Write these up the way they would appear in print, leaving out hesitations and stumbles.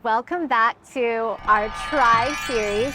Welcome back to our Try series,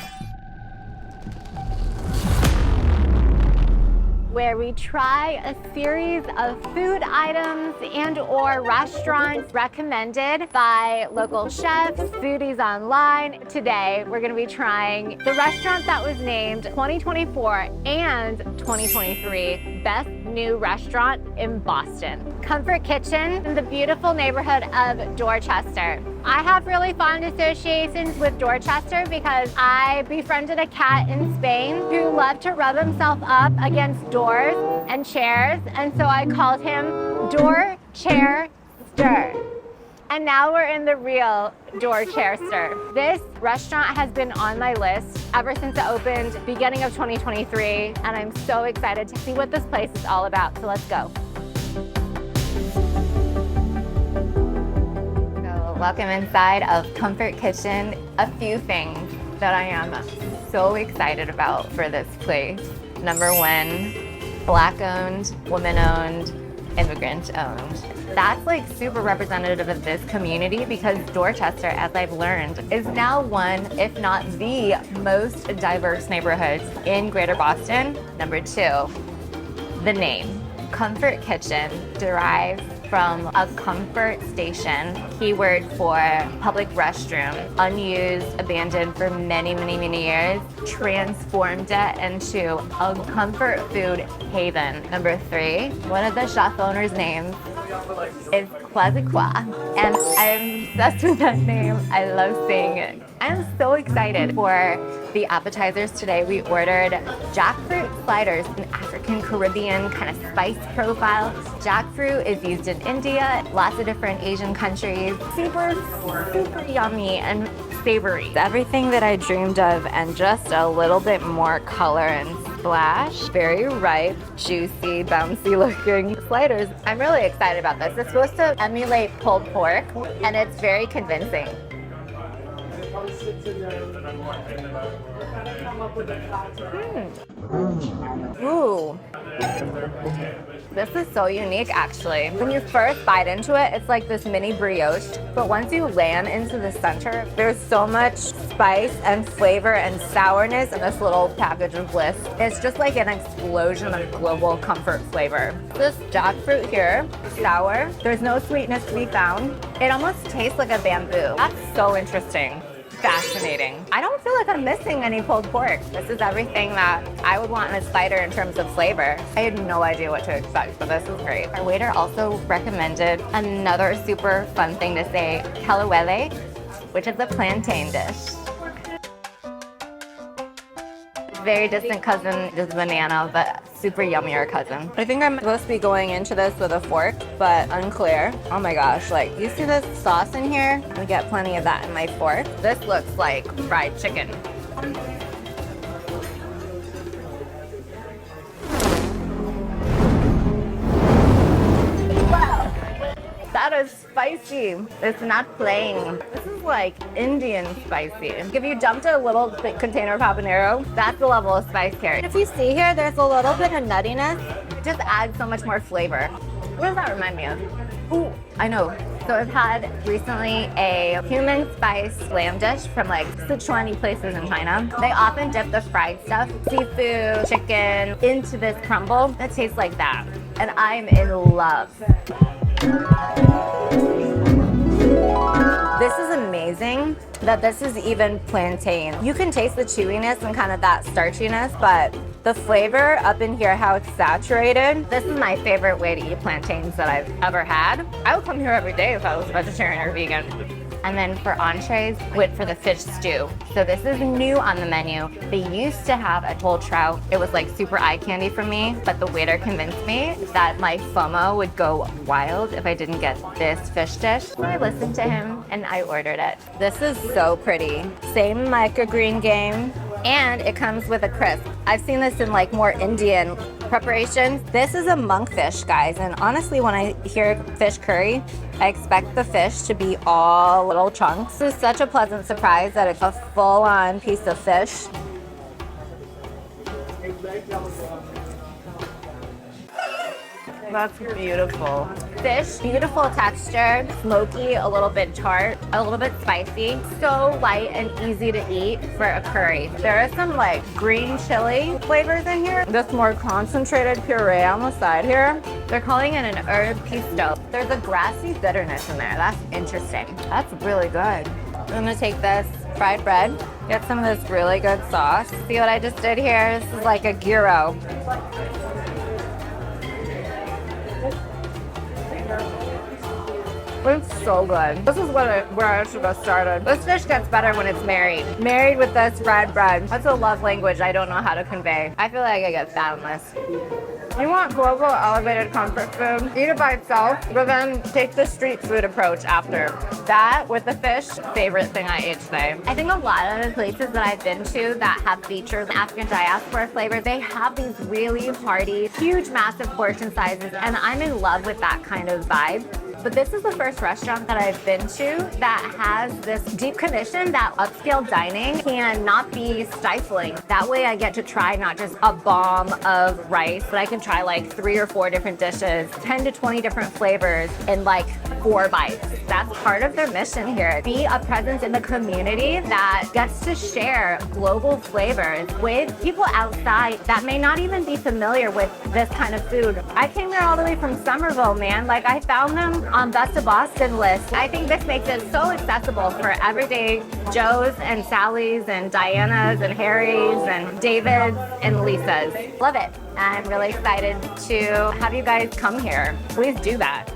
where we try a series of food items and or restaurants recommended by local chefs, foodies online. Today, we're gonna be trying the restaurant that was named 2024 and 2023 Best New Restaurant in Boston. Comfort Kitchen in the beautiful neighborhood of Dorchester. I have really fond associations with Dorchester because I befriended a cat in Spain who loved to rub himself up against doors and chairs, and so I called him Dorchester. And now we're in the real Dorchester. This restaurant has been on my list ever since it opened beginning of 2023, and I'm so excited to see what this place is all about. So let's go. Welcome inside of Comfort Kitchen. A few things that I am so excited about for this place. Number one, Black owned, woman owned, immigrant owned. That's like super representative of this community because Dorchester, as I've learned, is now one, if not the most diverse neighborhoods in Greater Boston. Number two, the name. Comfort Kitchen derives from a comfort station, keyword for public restroom, unused, abandoned for many, many, many years, transformed it into a comfort food haven. Number three, one of the chef owner's names is Quasiqua, and I'm obsessed with that name. I love saying it. I'm so excited for the appetizers today. We ordered jackfruit sliders, an African Caribbean kind of spice profile. Jackfruit is used in India, lots of different Asian countries. Super, super yummy and savory. Everything that I dreamed of and just a little bit more color and splash. Very ripe, juicy, bouncy looking sliders. I'm really excited about this. It's supposed to emulate pulled pork, and it's very convincing. Ooh. This is so unique, actually. When you first bite into it, it's like this mini brioche, but once you land into the center, there's so much spice and flavor and sourness in this little package of bliss. It's just like an explosion of global comfort flavor. This jackfruit here, sour. There's no sweetness to be found. It almost tastes like a bamboo. That's so interesting. Fascinating. I don't feel like I'm missing any pulled pork. This is everything that I would want in a slider in terms of flavor. I had no idea what to expect, but this is great. Our waiter also recommended another super fun thing to say, kalawele, which is a plantain dish. Very distant cousin is banana, but super yummier cousin. I think I'm supposed to be going into this with a fork, but unclear. Oh my gosh, like, you see this sauce in here? I get plenty of that in my fork. This looks like fried chicken. Wow, that is spicy. It's not plain. This is like Indian spicy. If you dumped a little container of habanero, that's the level of spice here. If you see here, there's a little bit of nuttiness. It just adds so much more flavor. What does that remind me of? Ooh, I know. So I've had recently a human spice lamb dish from like Sichuan places in China. They often dip the fried stuff, seafood, chicken, into this crumble that tastes like that. And I'm in love. This is amazing that this is even plantain. You can taste the chewiness and kind of that starchiness, but the flavor up in here, how it's saturated. This is my favorite way to eat plantains that I've ever had. I would come here every day if I was vegetarian or vegan. And then for entrees, went for the fish stew. So this is new on the menu. They used to have a whole trout. It was like super eye candy for me, but the waiter convinced me that my FOMO would go wild if I didn't get this fish dish. So I listened to him and I ordered it. This is so pretty. Same microgreen game, and it comes with a crisp. I've seen this in like more Indian preparations. This is a monkfish, guys, and honestly, when I hear fish curry, I expect the fish to be all little chunks. This is such a pleasant surprise that it's a full-on piece of fish. That's beautiful. fish, beautiful texture, smoky, a little bit tart, a little bit spicy. So light and easy to eat for a curry. There is some like green chili flavors in here. This more concentrated puree on the side here. They're calling it an herb pisto. There's a grassy bitterness in there. That's interesting. That's really good. I'm gonna take this fried bread, get some of this really good sauce. See what I just did here? This is like a gyro. It's so good. This is where I should have started. This dish gets better when it's married. Married with this fried bread. That's a love language I don't know how to convey. I feel like I get fat on this. You want global elevated comfort food? Eat it by itself, but then take the street food approach after. That with the fish, favorite thing I ate today. I think a lot of the places that I've been to that have featured African diaspora flavor, they have these really hearty, huge, massive portion sizes, and I'm in love with that kind of vibe. But this is the first restaurant that I've been to that has this deep condition that upscale dining can not be stifling. That way I get to try not just a bomb of rice, but I can try like 3 or 4 different dishes, 10 to 20 different flavors in like 4 bites. That's part of their mission here. Be a presence in the community that gets to share global flavors with people outside that may not even be familiar with this kind of food. I came here all the way from Somerville, man. Like I found them on Best of Boston list. I think this makes it so accessible for everyday Joes and Sallys and Dianas and Harrys and Davids and Lisas. Love it. I'm really excited to have you guys come here. Please do that.